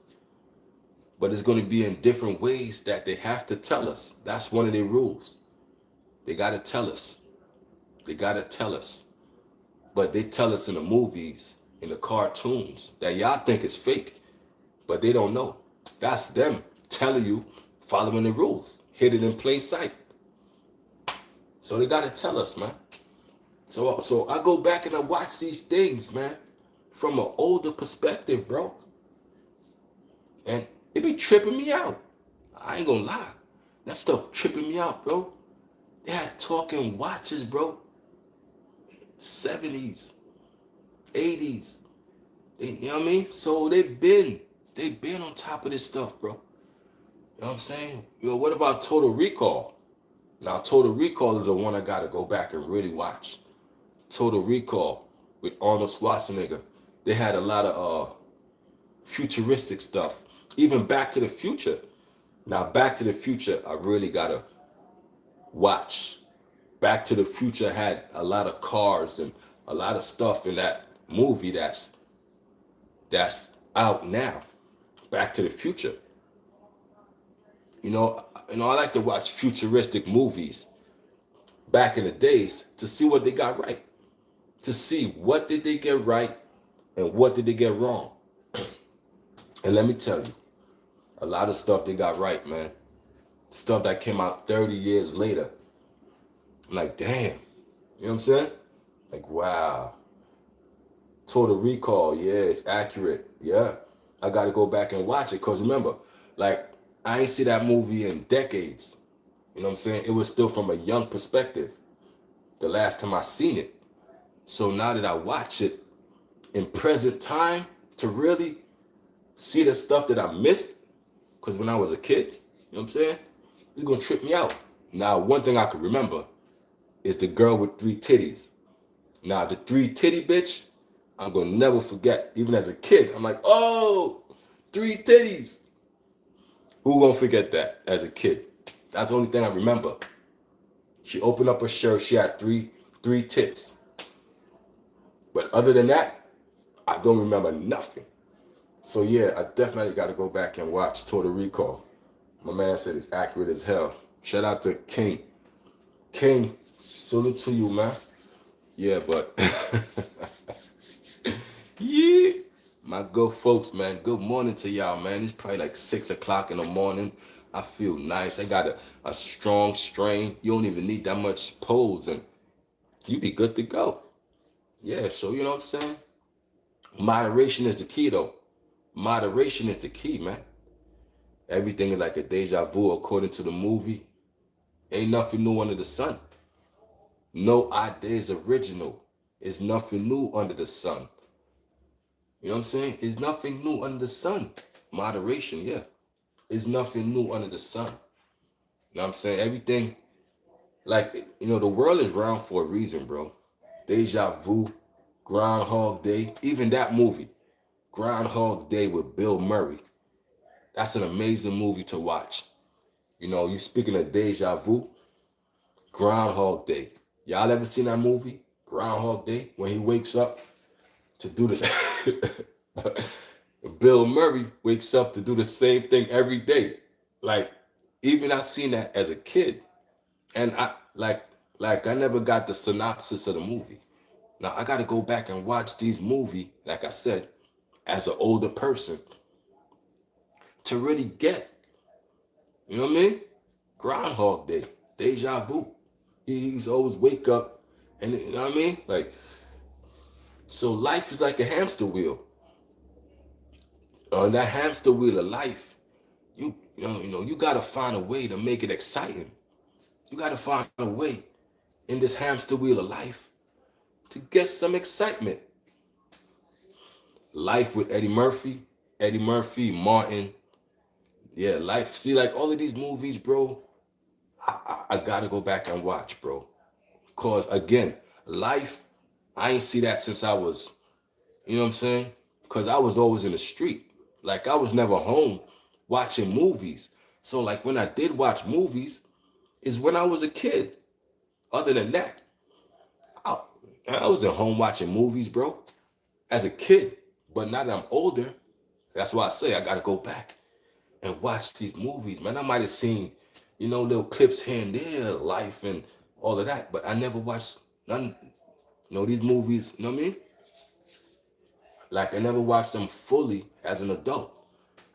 But it's going to be in different ways that they have to tell us. That's one of their rules. They got to tell us. They got to tell us. But they tell us in the movies, in the cartoons, that y'all think is fake. But they don't know. That's them telling you, following the rules. hidden in plain sight. So they gotta tell us, man. So I go back and I watch these things, man, from an older perspective, bro. And it be tripping me out. I ain't gonna lie. That stuff tripping me out, bro. They had talking watches, bro. 70s, 80s. You know what I mean? So they been on top of this stuff, bro. You know what I'm saying? What about Total Recall? Now, Total Recall is the one I gotta go back and really watch. Total Recall with Arnold Schwarzenegger. They had a lot of futuristic stuff. Even Back to the Future. Now, Back to the Future, I really gotta watch. Back to the Future had a lot of cars and a lot of stuff in that movie that's out now. Back to the Future. I like to watch futuristic movies back in the days to see what they got right. To see what did they get right and what did they get wrong. And let me tell you, a lot of stuff they got right, man. Stuff that came out 30 years later. I'm like, damn. You know what I'm saying? Like, wow. Total Recall, yeah, it's accurate. Yeah. I got to go back and watch it. Because remember, like, I ain't see that movie in decades. You know what I'm saying? It was still from a young perspective the last time I seen it. So now that I watch it in present time to really see the stuff that I missed, because when I was a kid, you know what I'm saying? It's going to trip me out. Now, one thing I can remember is the girl with 3 titties. Now, the 3 titty bitch, I'm going to never forget. Even as a kid, I'm like, oh, 3 titties. Who going to forget that as a kid? That's the only thing I remember. She opened up her shirt. She had three tits. But other than that, I don't remember nothing. So yeah, I definitely got to go back and watch Total Recall. My man said it's accurate as hell. Shout out to King. King, salute to you, man. Yeah, but yeah, my good folks, man. Good morning to y'all, man. It's probably like 6 o'clock in the morning. I feel nice. I got a strong strain. You don't even need that much pose, and you be good to go. Yeah, so you know what I'm saying? Moderation is the key, though. Moderation is the key, man. Everything is like a deja vu according to the movie. Ain't nothing new under the sun. No idea is original. It's nothing new under the sun. You know what I'm saying? It's nothing new under the sun. Moderation, yeah. It's nothing new under the sun. You know what I'm saying? Everything, like, the world is round for a reason, bro. Deja vu, Groundhog Day, even that movie, Groundhog Day with Bill Murray. That's an amazing movie to watch. You speaking of deja vu, Groundhog Day. Y'all ever seen that movie, Groundhog Day, when he wakes up to do this? Bill Murray wakes up to do the same thing every day. Like, even I seen that as a kid. And I I never got the synopsis of the movie. Now I gotta go back and watch these movies, like I said, as an older person to really get, you know what I mean? Groundhog Day, deja vu. He's always wake up and you know what I mean? Like, so life is like a hamster wheel. On that hamster wheel of life, you gotta find a way to make it exciting. You gotta find a way in this hamster wheel of life to get some excitement. Life with Eddie Murphy, Martin. Yeah, life. See, like all of these movies, bro, I gotta go back and watch, bro. Cause again, life, I ain't see that since I was, you know what I'm saying? Cause I was always in the street. Like I was never home watching movies. So like when I did watch movies, is when I was a kid. Other than that, I, I was at home watching movies, bro, as a kid. But now that I'm older, that's why I say I gotta go back and watch these movies, man. I might have seen, little clips here and there, life and all of that, but I never watched none, these movies, you know what I mean? Like I never watched them fully as an adult.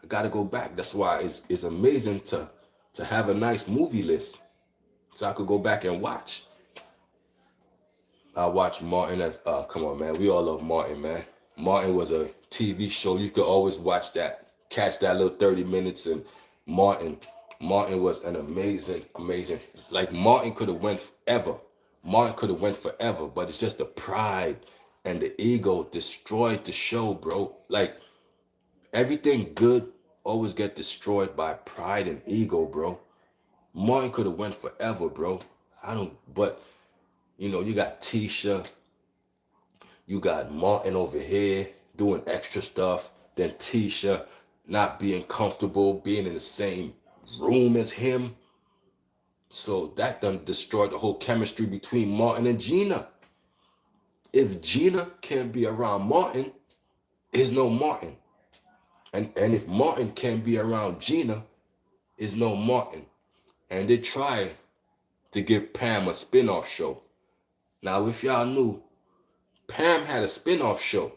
I gotta go back. That's why it's amazing to to have a nice movie list so I could go back and watch. I watched Martin. Come on, man. We all love Martin, man. Martin was a TV show. You could always watch that, catch that little 30 minutes. And Martin, Martin was an amazing. Like Martin could have went forever. Martin could have went forever, but it's just the pride and the ego destroyed the show, bro. Like everything good always get destroyed by pride and ego, bro. Martin could have went forever, bro. But you got Tisha, you got Martin over here doing extra stuff, then Tisha not being comfortable being in the same room as him. So that done destroyed the whole chemistry between Martin and Gina. If Gina can't be around Martin, there's no Martin. And if Martin can't be around Gina, there's no Martin. And they try to give Pam a spin-off show. Now, if y'all knew, Pam had a spin-off show,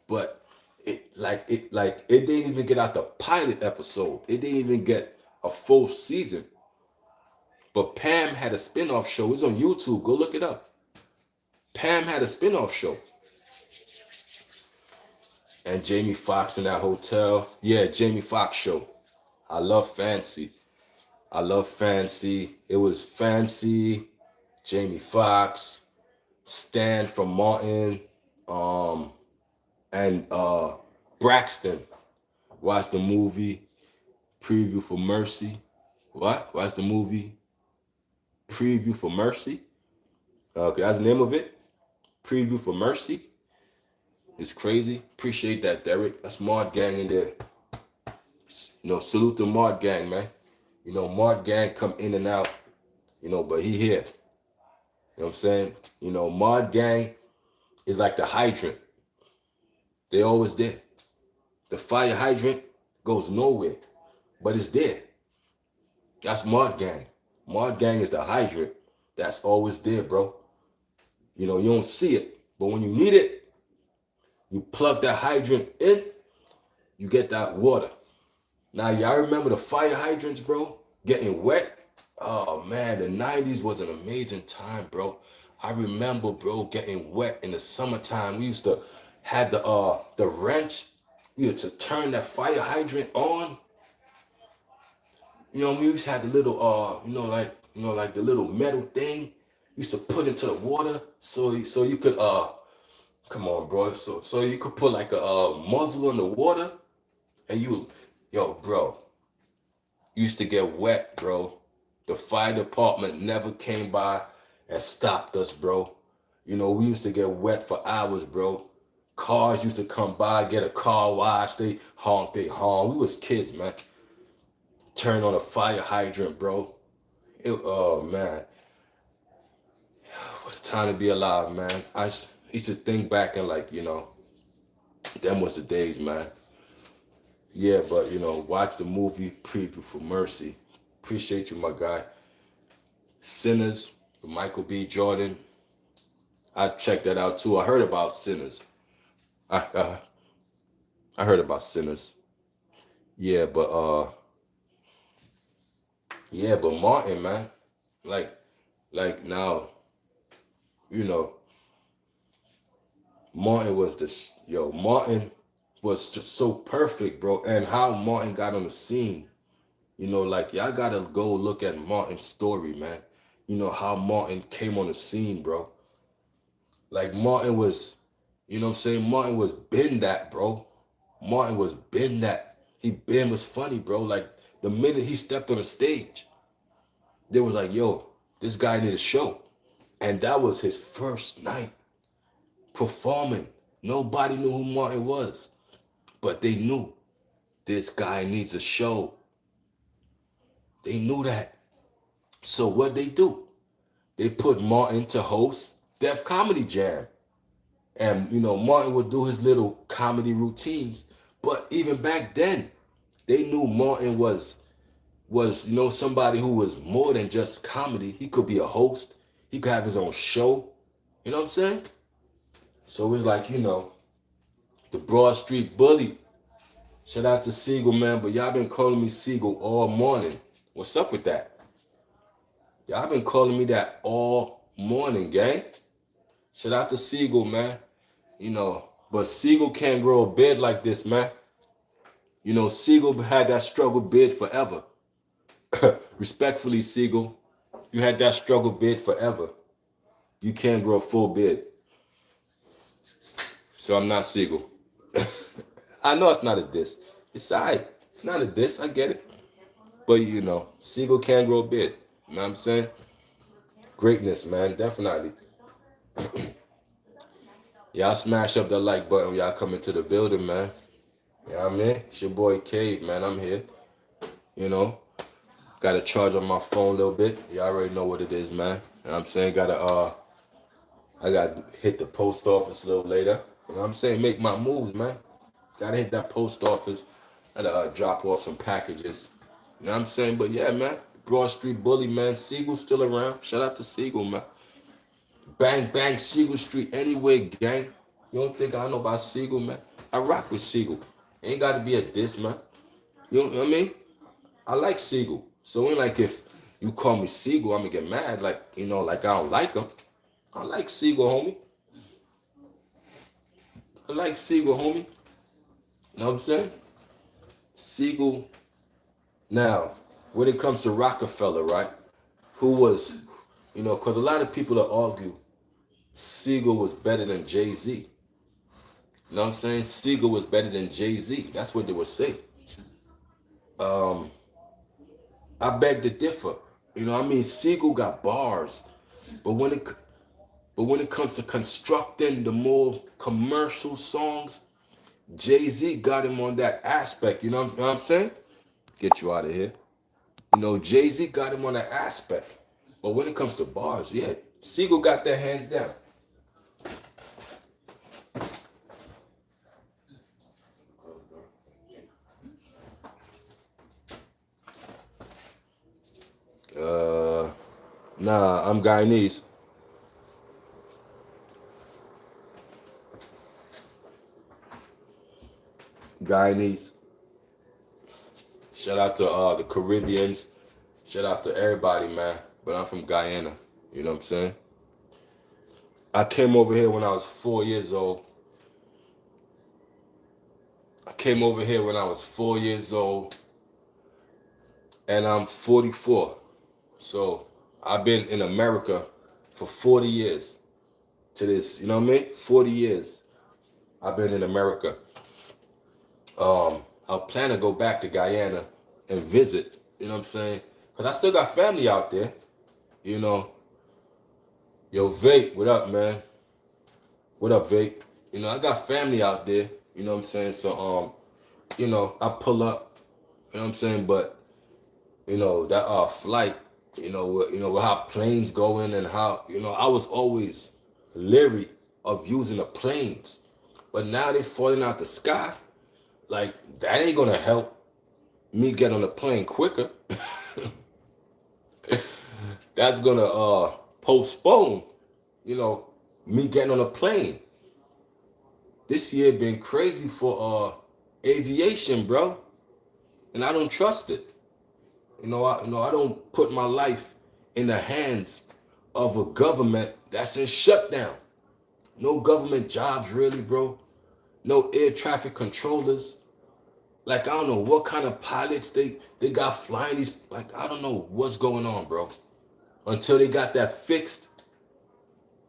but it didn't even get out the pilot episode. It didn't even get a full season. But Pam had a spin-off show. It's on YouTube. Go look it up. Pam had a spin-off show. And Jamie Foxx in that hotel. Yeah, Jamie Foxx show. I love Fancy. It was Fancy, Jamie Foxx, Stan from Martin, and Braxton. Watch the movie Preview for Mercy. What? Watch the movie Preview for Mercy. Okay, that's the name of it. Preview for Mercy. It's crazy. Appreciate that, Derek. That's Mart Gang in there. Salute to Mart Gang, man. Mart Gang come in and out, but he here. You know what I'm saying? Mart Gang is like the hydrant. They always there. The fire hydrant goes nowhere, but it's there. That's Mart Gang. Mart Gang is the hydrant that's always there, bro. You don't see it, but when you need it, you plug that hydrant in, you get that water. Now, y'all remember the fire hydrants, bro? Getting wet? Oh, man, the 90s was an amazing time, bro. I remember, bro, getting wet in the summertime. We used to have the wrench. We had to turn that fire hydrant on. We used to have the little, like the little metal thing. We used to put into the water so you could, come on, bro. So you could put like a muzzle in the water and bro, you used to get wet, bro. The fire department never came by and stopped us, bro. We used to get wet for hours, bro. Cars used to come by, get a car wash, they honk. We was kids, man. Turn on a fire hydrant, bro. Oh, man. What a time to be alive, man. I used to think back and them was the days, man. Yeah, but watch the movie Preview for Mercy. Appreciate you, my guy. Sinners with Michael B. Jordan. I checked that out too. I heard about Sinners. I heard about Sinners. Yeah, but Martin, man. Like now, Martin was Martin was just so perfect, bro. And how Martin got on the scene, y'all gotta go look at Martin's story, man. How Martin came on the scene, bro. Like Martin was, Martin was been that, bro. Martin was been that. He was funny, bro. Like the minute he stepped on the stage, they was like, yo, this guy need a show. And that was his first night performing. Nobody knew who Martin was. But they knew this guy needs a show. They knew that. So what they do? They put Martin to host Def Comedy Jam. And, Martin would do his little comedy routines. But even back then, they knew Martin was somebody who was more than just comedy. He could be a host. He could have his own show. You know what I'm saying? So it's like, the Broad Street Bully. Shout out to Siegel, man. But y'all been calling me Siegel all morning. What's up with that? Y'all been calling me that all morning, gang. Shout out to Siegel, man. But Siegel can't grow a beard like this, man. Siegel had that struggle beard forever. Respectfully, Siegel, you had that struggle beard forever. You can't grow a full beard. So I'm not Siegel. I know it's not a diss. It's alright. It's not a diss. I get it. But Siegel can grow a beard. You know what I'm saying? Greatness, man. Definitely. Y'all smash up the like button when y'all come into the building, man. You know what I mean? It's your boy Cave, man. I'm here. Got to charge on my phone a little bit. You already know what it is, man. You know what I'm saying? I got to hit the post office a little later. You know what I'm saying? Make my moves, man. Got to hit that post office. Got to drop off some packages. You know what I'm saying? But yeah, man. Broad Street Bully, man. Siegel's still around. Shout out to Siegel, man. Bang, bang, Siegel Street anyway, gang. You don't think I know about Siegel, man? I rock with Siegel. Ain't got to be a diss, man. You know what I mean? I like Siegel. So ain't like if you call me Siegel, I'm going to get mad. Like I don't like him. I like Siegel, homie. I like Siegel, homie. You know what I'm saying? Siegel. Now, when it comes to Rockefeller, right? Who was, because a lot of people that argue Siegel was better than Jay-Z. You know what I'm saying? Siegel was better than Jay-Z. That's what they would say. I beg to differ. Siegel got bars. But when it comes to constructing the more commercial songs, Jay-Z got him on that aspect. You know what I'm saying? Get you out of here. Jay-Z got him on that aspect. But when it comes to bars, yeah, Siegel got their hands down. Nah, I'm Guyanese. Guyanese. Shout out to the Caribbeans. Shout out to everybody, man. But I'm from Guyana. You know what I'm saying? I came over here when I was 4 years old. And I'm 44. So I've been in America for 40 years. To this, you know what I mean? 40 years I've been in America. I plan to go back to Guyana and visit, you know what I'm saying? Because I still got family out there, Yo, Vape, what up, man? What up, Vape? I got family out there, you know what I'm saying? So, I pull up, you know what I'm saying? But, that flight, with how planes going and how, I was always leery of using the planes. But now they falling out the sky. Like, that ain't gonna help me get on the plane quicker. That's gonna postpone, me getting on a plane. This year been crazy for aviation, bro. And I don't trust it. I don't put my life in the hands of a government that's in shutdown. No government jobs really, bro. No air traffic controllers. Like, I don't know what kind of pilots they got flying these. Like, I don't know what's going on, bro. Until they got that fixed,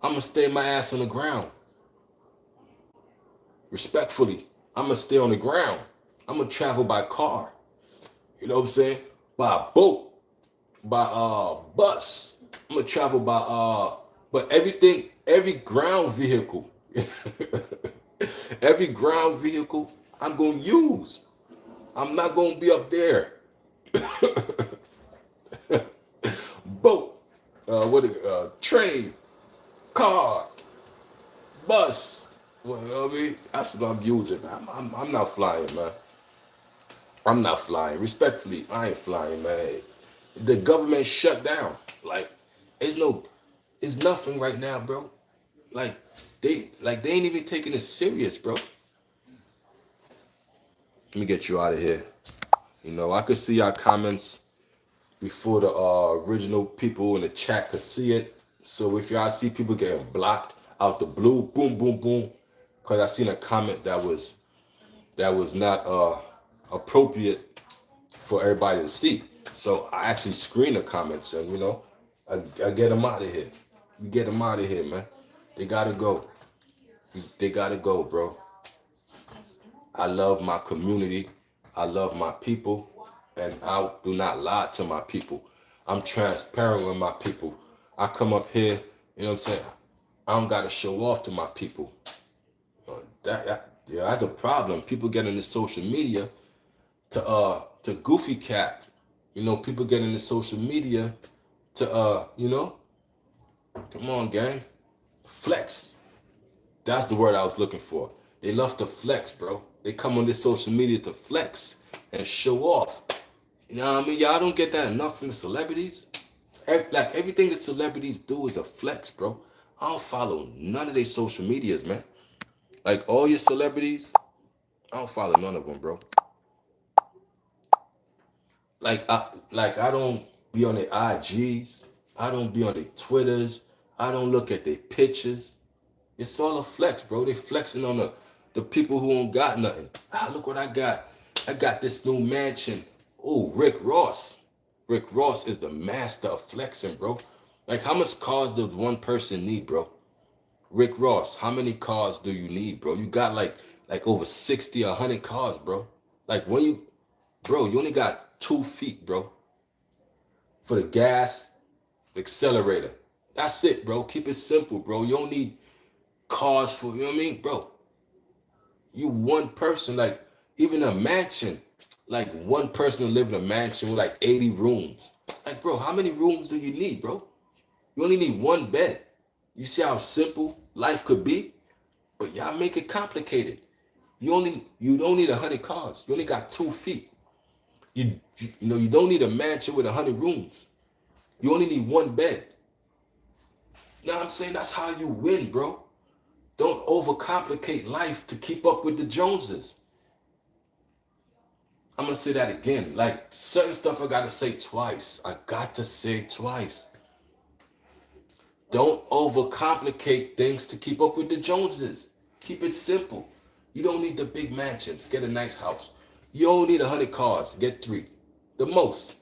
I'm going to stay my ass on the ground. Respectfully, I'm going to stay on the ground. I'm going to travel by car. You know what I'm saying? By boat. By bus. I'm going to travel by, but every ground vehicle, every ground vehicle I'm going to use. I'm not going to be up there. Boat. Train. Car. Bus. Well, you know what I mean? That's what I'm using. I'm not flying, man. I'm not flying. Respectfully, I ain't flying, man. The government shut down. Like, it's nothing right now, bro. Like they ain't even taking it serious, bro. Let me get you out of here. I could see our comments before the original people in the chat could see it. So if y'all see people getting blocked out the blue, boom, boom, boom, because I seen a comment that was not appropriate for everybody to see. So I actually screen the comments and I get them out of here. We get them out of here, man. They gotta go. They gotta go, bro. I love my community. I love my people. And I do not lie to my people. I'm transparent with my people. I come up here, you know what I'm saying? I don't gotta show off to my people. Yeah, that's a problem. People get into social media to goofy cat. People get into social media to come on, gang. Flex. That's the word I was looking for. They love to flex, bro. They come on this social media to flex and show off. You know what I mean? Y'all don't get that enough from the celebrities. Like everything the celebrities do is a flex, bro. I don't follow none of their social medias, man. Like all your celebrities, I don't follow none of them, bro. I don't be on their IGs. I don't be on their Twitters. I don't look at their pictures. It's all a flex, bro. They flexing on the people who don't got nothing. Look what I got. I got this new mansion. Oh, Rick Ross. Rick Ross is the master of flexing, bro. Like, how much cars does one person need, bro? Rick Ross, how many cars do you need, bro? You got like over 60 or 100 cars, bro. Like you only got 2 feet, bro. For the gas, the accelerator. That's it, bro. Keep it simple, bro. You don't need cars for, you know what I mean, bro? You one person, like even a mansion, like one person to live in a mansion with like 80 rooms. Like, bro, how many rooms do you need, bro? You only need one bed. You see how simple life could be? But y'all make it complicated. You don't need 100 cars. You only got 2 feet. You don't need a mansion with 100 rooms. You only need one bed. You know what I'm saying? That's how you win, bro. Don't overcomplicate life to keep up with the Joneses. I'm going to say that again. Like, certain stuff I got to say twice. I got to say twice. Don't overcomplicate things to keep up with the Joneses. Keep it simple. You don't need the big mansions. Get a nice house. You don't need 100 cars. Get 3. The most.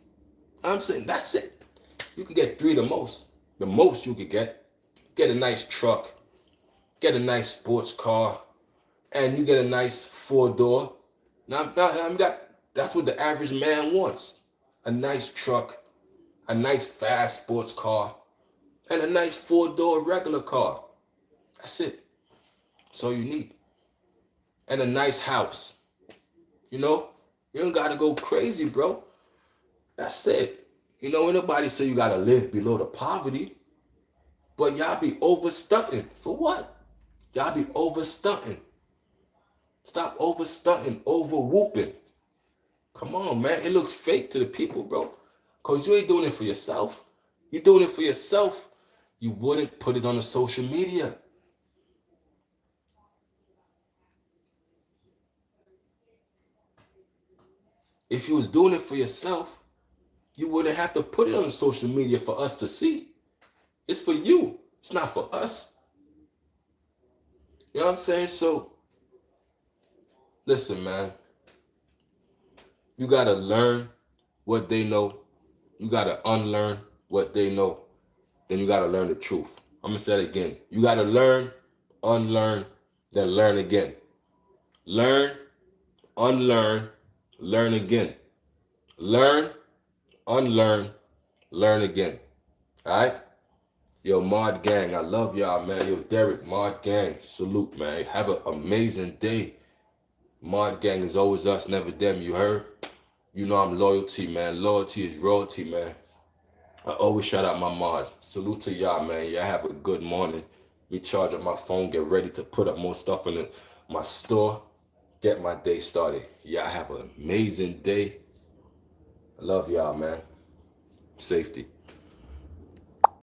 I'm saying that's it. You could get 3 the most. The most you could get. Get a nice truck. Get a nice sports car. And you get a nice 4-door. Now, that's what the average man wants. A nice truck. A nice fast sports car. And a nice 4-door regular car. That's it. That's all you need. And a nice house. You don't gotta go crazy, bro. That's it. Ain't nobody say you gotta live below the poverty. But y'all be overstunting. For what? Y'all be overstunting. Stop overstunting, over whooping. Come on, man. It looks fake to the people, bro. Because you ain't doing it for yourself. You're doing it for yourself. You wouldn't put it on the social media. If you was doing it for yourself, you wouldn't have to put it on the social media for us to see. It's for you. It's not for us. You know what I'm saying? So, listen, man. You got to learn what they know. You got to unlearn what they know. Then you got to learn the truth. I'm going to say it again. You got to learn, unlearn, then learn again. Learn, unlearn, learn again. Learn, unlearn, learn again. All right? Yo, Mod Gang, I love y'all, man. Yo, Derek, Mod Gang, salute, man. Have an amazing day. Mod Gang is always us, never them, you heard? You know I'm loyalty, man. Loyalty is royalty, man. I always shout out my mods. Salute to y'all, man. Y'all have a good morning. Me charge up my phone, get ready to put up more stuff in my store. Get my day started. Y'all have an amazing day. I love y'all, man. Safety.